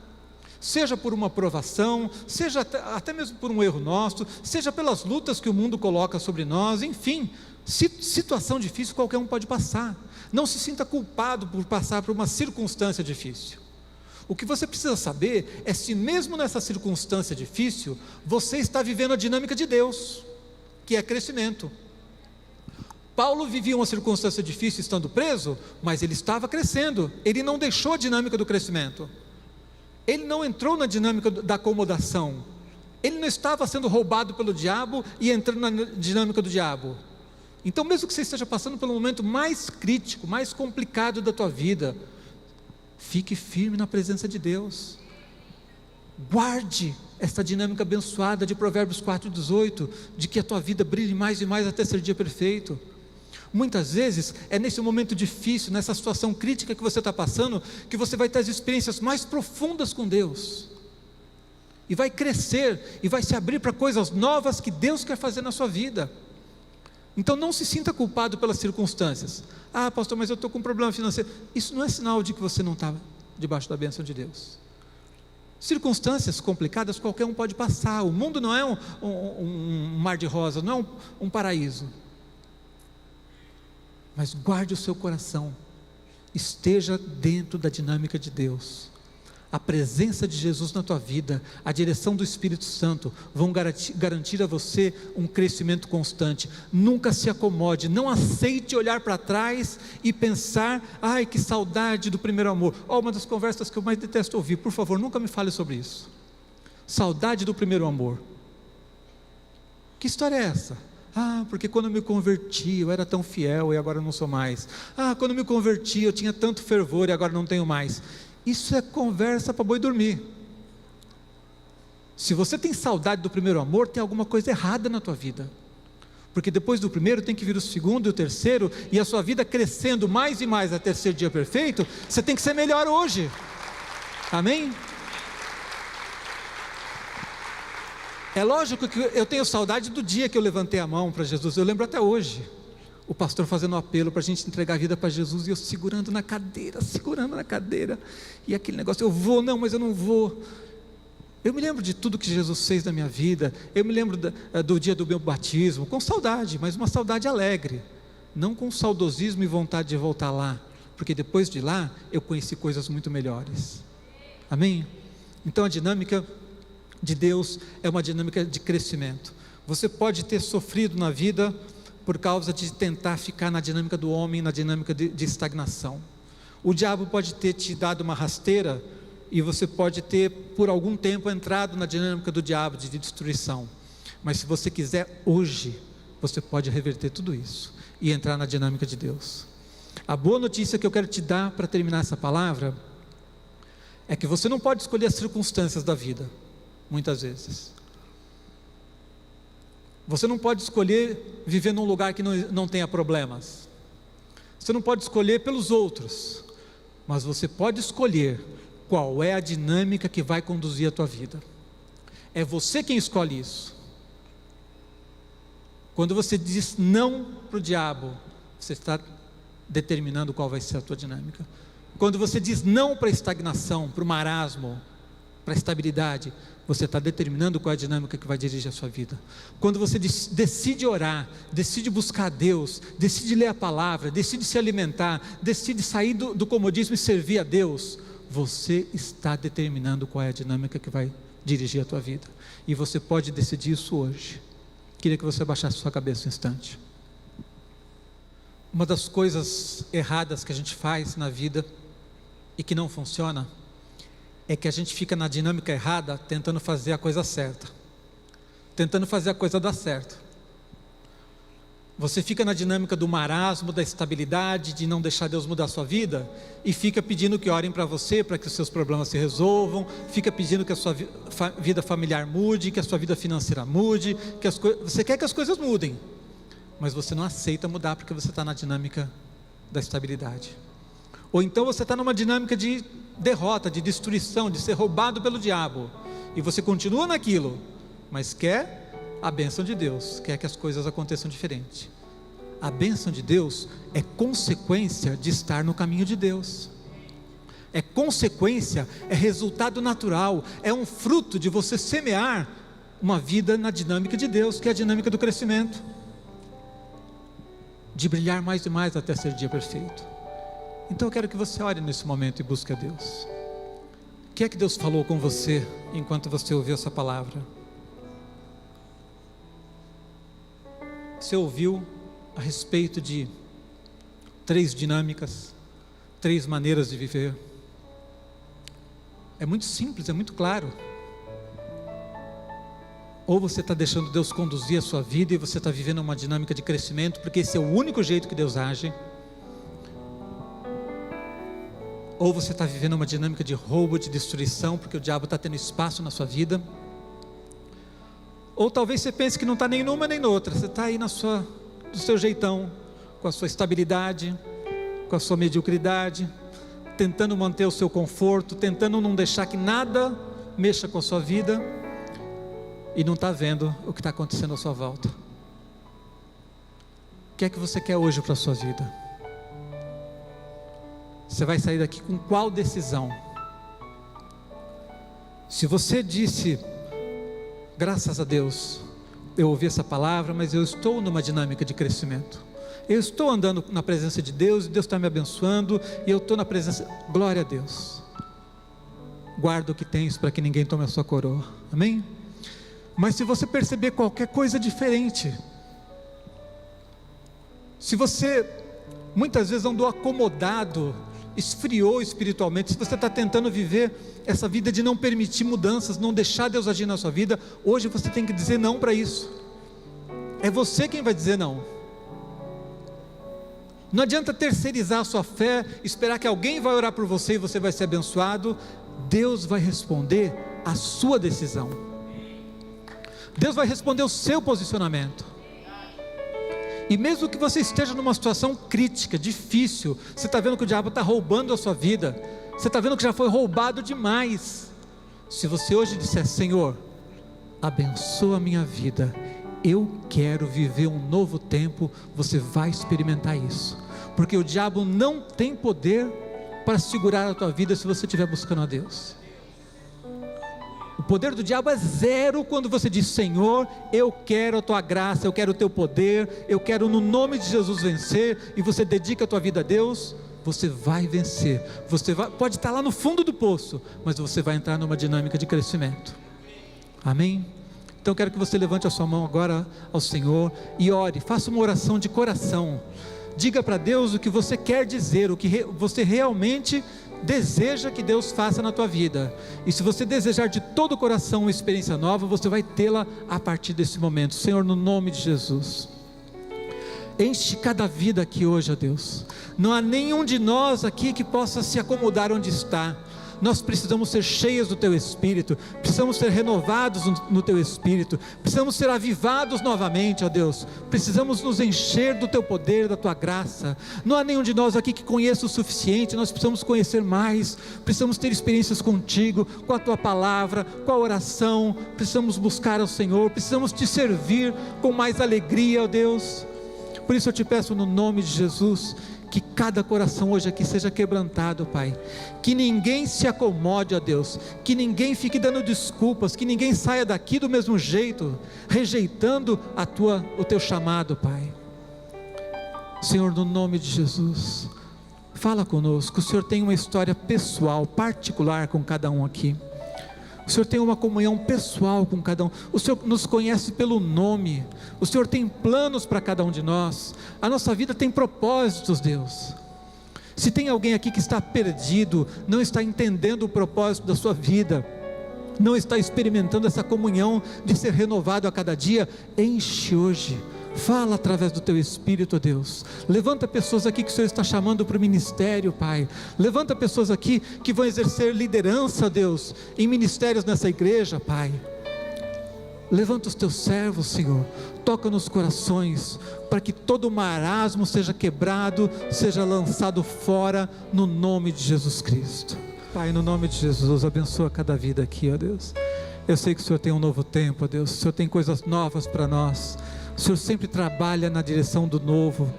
seja por uma provação, seja até mesmo por um erro nosso, seja pelas lutas que o mundo coloca sobre nós, enfim, situação difícil qualquer um pode passar. Não se sinta culpado por passar por uma circunstância difícil. O que você precisa saber é se mesmo nessa circunstância difícil, você está vivendo a dinâmica de Deus, que é crescimento. Paulo vivia uma circunstância difícil estando preso, mas ele estava crescendo, ele não deixou a dinâmica do crescimento. Ele não entrou na dinâmica da acomodação, ele não estava sendo roubado pelo diabo e entrando na dinâmica do diabo. Então, mesmo que você esteja passando pelo momento mais crítico, mais complicado da tua vida, fique firme na presença de Deus, guarde esta dinâmica abençoada de Provérbios 4,18, de que a tua vida brilhe mais e mais até ser dia perfeito. Muitas vezes é nesse momento difícil, nessa situação crítica que você está passando, que você vai ter as experiências mais profundas com Deus, e vai crescer, e vai se abrir para coisas novas que Deus quer fazer na sua vida. Então não se sinta culpado pelas circunstâncias. Ah, pastor, mas eu estou com um problema financeiro. Isso não é sinal de que você não está debaixo da bênção de Deus. Circunstâncias complicadas qualquer um pode passar. O mundo não é um mar de rosas, não é um paraíso. Mas guarde o seu coração, esteja dentro da dinâmica de Deus. A presença de Jesus na tua vida, a direção do Espírito Santo vão garantir a você um crescimento constante. Nunca se acomode, não aceite olhar para trás e pensar, ai que saudade do primeiro amor. Uma das conversas que eu mais detesto ouvir, por favor, nunca me fale sobre isso. Saudade do primeiro amor. Que história é essa? Porque quando eu me converti eu era tão fiel e agora não sou mais. Quando eu me converti eu tinha tanto fervor e agora não tenho mais. Isso é conversa para boi dormir. Se você tem saudade do primeiro amor, tem alguma coisa errada na tua vida, porque depois do primeiro tem que vir o segundo e o terceiro, e a sua vida crescendo mais e mais até ser dia perfeito, você tem que ser melhor hoje, amém? É lógico que eu tenho saudade do dia que eu levantei a mão para Jesus, eu lembro até hoje, o pastor fazendo um apelo para a gente entregar a vida para Jesus, e eu segurando na cadeira, e aquele negócio, eu vou, não, mas eu não vou. Eu me lembro de tudo que Jesus fez na minha vida, eu me lembro do dia do meu batismo, com saudade, mas uma saudade alegre, não com saudosismo e vontade de voltar lá, porque depois de lá, eu conheci coisas muito melhores, amém? Então a dinâmica de Deus é uma dinâmica de crescimento. Você pode ter sofrido na vida por causa de tentar ficar na dinâmica do homem, na dinâmica de estagnação. O diabo pode ter te dado uma rasteira, e você pode ter por algum tempo entrado na dinâmica do diabo de destruição, mas se você quiser hoje, você pode reverter tudo isso, e entrar na dinâmica de Deus. A boa notícia que eu quero te dar para terminar essa palavra, é que você não pode escolher as circunstâncias da vida, muitas vezes. Você não pode escolher viver num lugar que não tenha problemas. Você não pode escolher pelos outros, mas você pode escolher qual é a dinâmica que vai conduzir a tua vida. É você quem escolhe isso. Quando você diz não para o diabo, você está determinando qual vai ser a tua dinâmica. Quando você diz não para a estagnação, para o marasmo, para a estabilidade, você está determinando qual é a dinâmica que vai dirigir a sua vida. Quando você decide orar, decide buscar Deus, decide ler a palavra, decide se alimentar, decide sair do comodismo e servir a Deus, você está determinando qual é a dinâmica que vai dirigir a tua vida, e você pode decidir isso hoje. Queria que você abaixasse sua cabeça um instante. Uma das coisas erradas que a gente faz na vida, e que não funciona, é que a gente fica na dinâmica errada, tentando fazer a coisa certa, tentando fazer a coisa dar certo. Você fica na dinâmica do marasmo, da estabilidade, de não deixar Deus mudar a sua vida, e fica pedindo que orem para você, para que os seus problemas se resolvam, fica pedindo que a sua vida familiar mude, que a sua vida financeira mude, você quer que as coisas mudem, mas você não aceita mudar porque você está na dinâmica da estabilidade. Ou então você está numa dinâmica de derrota, de destruição, de ser roubado pelo diabo, e você continua naquilo, mas quer a bênção de Deus, quer que as coisas aconteçam diferente. A bênção de Deus é consequência de estar no caminho de Deus, é consequência, é resultado natural, é um fruto de você semear uma vida na dinâmica de Deus, que é a dinâmica do crescimento, de brilhar mais e mais até ser dia perfeito. Então eu quero que você ore nesse momento e busque a Deus. O que é que Deus falou com você enquanto você ouviu essa palavra? Você ouviu a respeito de 3 dinâmicas, 3 maneiras de viver. É muito simples, é muito claro. Ou você está deixando Deus conduzir a sua vida e você está vivendo uma dinâmica de crescimento, porque esse é o único jeito que Deus age. Ou você está vivendo uma dinâmica de roubo, de destruição, porque o diabo está tendo espaço na sua vida. Ou talvez você pense que não está nem numa nem noutra, você está aí do seu jeitão, com a sua estabilidade, com a sua mediocridade, tentando manter o seu conforto, tentando não deixar que nada mexa com a sua vida, e não está vendo o que está acontecendo à sua volta. O que é que você quer hoje para a sua vida? Você vai sair daqui com qual decisão? Se você disse: graças a Deus, eu ouvi essa palavra, mas eu estou numa dinâmica de crescimento, eu estou andando na presença de Deus, e Deus está me abençoando, e eu estou na presença, glória a Deus, guarda o que tens para que ninguém tome a sua coroa, amém? Mas se você perceber qualquer coisa diferente, se você muitas vezes andou acomodado, esfriou espiritualmente, se você está tentando viver essa vida de não permitir mudanças, não deixar Deus agir na sua vida, hoje você tem que dizer não para isso. É você quem vai dizer não. Não adianta terceirizar a sua fé, esperar que alguém vai orar por você e você vai ser abençoado. Deus vai responder a sua decisão, Deus vai responder o seu posicionamento. E mesmo que você esteja numa situação crítica, difícil, você está vendo que o diabo está roubando a sua vida, você está vendo que já foi roubado demais, se você hoje disser: Senhor, abençoa a minha vida, eu quero viver um novo tempo, você vai experimentar isso, porque o diabo não tem poder para segurar a tua vida se você estiver buscando a Deus. O poder do diabo é zero quando você diz: Senhor, eu quero a tua graça, eu quero o teu poder, eu quero no nome de Jesus vencer, e você dedica a tua vida a Deus, você vai vencer, pode estar lá no fundo do poço, mas você vai entrar numa dinâmica de crescimento, amém? Então eu quero que você levante a sua mão agora ao Senhor e ore, faça uma oração de coração, diga para Deus o que você quer dizer, o que você realmente deseja que Deus faça na tua vida, e se você desejar de todo o coração uma experiência nova, você vai tê-la a partir desse momento. Senhor, no nome de Jesus, enche cada vida aqui hoje, ó Deus, não há nenhum de nós aqui que possa se acomodar onde está. Nós precisamos ser cheios do Teu Espírito, precisamos ser renovados no Teu Espírito, precisamos ser avivados novamente, ó Deus, precisamos nos encher do Teu poder, da Tua graça. Não há nenhum de nós aqui que conheça o suficiente, nós precisamos conhecer mais, precisamos ter experiências contigo, com a Tua palavra, com a oração, precisamos buscar ao Senhor, precisamos Te servir com mais alegria, ó Deus. Por isso eu Te peço no nome de Jesus, que cada coração hoje aqui seja quebrantado, Pai, que ninguém se acomode, ó Deus, que ninguém fique dando desculpas, que ninguém saia daqui do mesmo jeito, rejeitando o Teu chamado, Pai. Senhor, no nome de Jesus, fala conosco. O Senhor tem uma história pessoal, particular com cada um aqui, o Senhor tem uma comunhão pessoal com cada um, o Senhor nos conhece pelo nome, o Senhor tem planos para cada um de nós, a nossa vida tem propósitos, Deus. Se tem alguém aqui que está perdido, não está entendendo o propósito da sua vida, não está experimentando essa comunhão de ser renovado a cada dia, enche hoje, Fala através do Teu Espírito, Deus. Levanta pessoas aqui que o Senhor está chamando para o ministério, Pai. Levanta pessoas aqui que vão exercer liderança, Deus, em ministérios nessa igreja, Pai. Levanta os Teus servos, Senhor. Toca nos corações, para que todo marasmo seja quebrado, seja lançado fora, no nome de Jesus Cristo. Pai, no nome de Jesus, abençoa cada vida aqui, ó Deus. Eu sei que o Senhor tem um novo tempo, ó Deus. O Senhor tem coisas novas para nós. O Senhor sempre trabalha na direção do novo.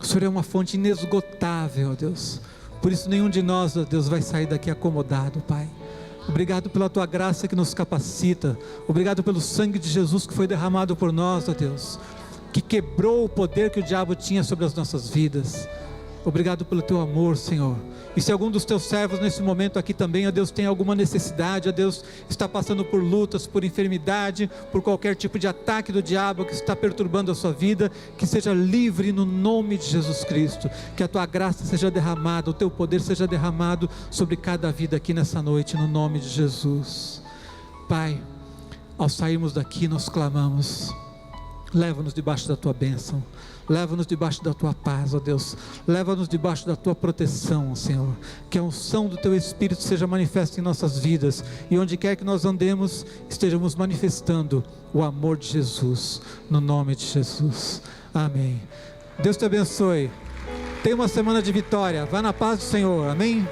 O Senhor é uma fonte inesgotável, ó Deus. Por isso nenhum de nós, ó Deus, vai sair daqui acomodado, Pai. Obrigado pela Tua graça que nos capacita. Obrigado pelo sangue de Jesus que foi derramado por nós, ó Deus, que quebrou o poder que o diabo tinha sobre as nossas vidas. Obrigado pelo Teu amor, Senhor. E se algum dos Teus servos nesse momento aqui também, ó Deus, tem alguma necessidade, ó Deus, está passando por lutas, por enfermidade, por qualquer tipo de ataque do diabo que está perturbando a sua vida, que seja livre no nome de Jesus Cristo. Que a Tua graça seja derramada, o Teu poder seja derramado sobre cada vida aqui nessa noite, no nome de Jesus. Pai, ao sairmos daqui nós clamamos: leva-nos debaixo da Tua bênção, leva-nos debaixo da Tua paz, ó Deus, leva-nos debaixo da Tua proteção, Senhor, que a unção do Teu Espírito seja manifesta em nossas vidas, e onde quer que nós andemos, estejamos manifestando o amor de Jesus, no nome de Jesus, amém. Deus te abençoe, tenha uma semana de vitória, vá na paz do Senhor, amém.